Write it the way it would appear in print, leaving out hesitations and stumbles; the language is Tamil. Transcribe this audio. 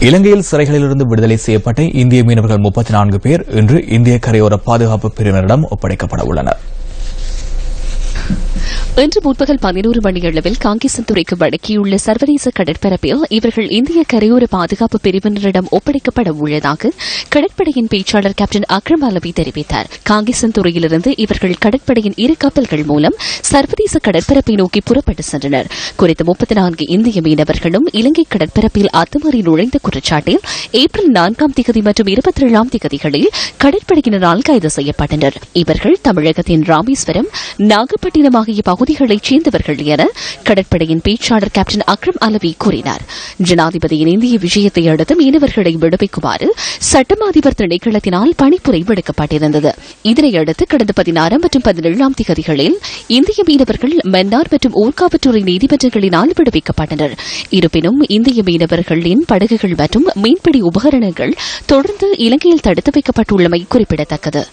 இலங்கையில் சிறைகளிலிருந்து விடுதலை செய்யப்பட்ட இந்திய மீனவர்கள் 34 பேர் இன்று இந்திய கரையோர பாதுகாப்பு பிரிவினரிடம் ஒப்படைக்கப்பட உள்ளனர். இன்று முற்பகல் 11 மணியளவில் காங்கேசன்துறைக்கு வடக்கியுள்ள சர்வதேச கடற்பரப்பில் இவர்கள் இந்திய கரையோர பாதுகாப்பு பிரிவினரிடம் ஒப்படைக்கப்பட உள்ளதாக கடற்படையின் பேச்சாளர் கேப்டன் அக்ரம் அலவி தெரிவித்தார். காங்கேசன்துறையிலிருந்து இவர்கள் கடற்படையின் 2 கப்பல்கள் மூலம் சர்வதேச கடற்பரப்பை நோக்கி புறப்பட்டு சென்றனர். குறித்த 34 இந்திய மீனவர்களும் இலங்கை கடற்பரப்பில் அத்துமீறி நுழைந்த குற்றச்சாட்டில் ஏப்ரல் 4ஆம் திகதி மற்றும் 27ஆம் திகதிகளில் கடற்படையினரால் கைது செய்யப்பட்டனர். இவர்கள் தமிழகத்தின் ராமேஸ்வரம், நாகப்பட்டினம் ஆகிய பகுதிகளைச் சேர்ந்தவர்கள் என கடற்படையின் பேச்சாளர் கேப்டன் அக்ரம் அலவி கூறினார். ஜனாதிபதியின் இந்திய விஜயத்தை அடுத்து மீனவர்களை விடுவிக்குமாறு சட்டமா அதிபர் திணைக்களத்தினால் பணிப்புரை விடுக்கப்பட்டிருந்தது. இதனையடுத்து கடந்த 16 மற்றும் 17ஆம் திகதிகளில் இந்திய மீனவர்கள் மன்னார் மற்றும் ஊர்காவற்றுறை நீதிமன்றங்களினால் விடுவிக்கப்பட்டனர். இருப்பினும் இந்திய மீனவர்களின் படகுகள் மற்றும் மீன்பிடி உபகரணங்கள் தொடர்ந்து இலங்கையில் தடுத்து வைக்கப்பட்டுள்ளமை குறிப்பிடத்தக்கது.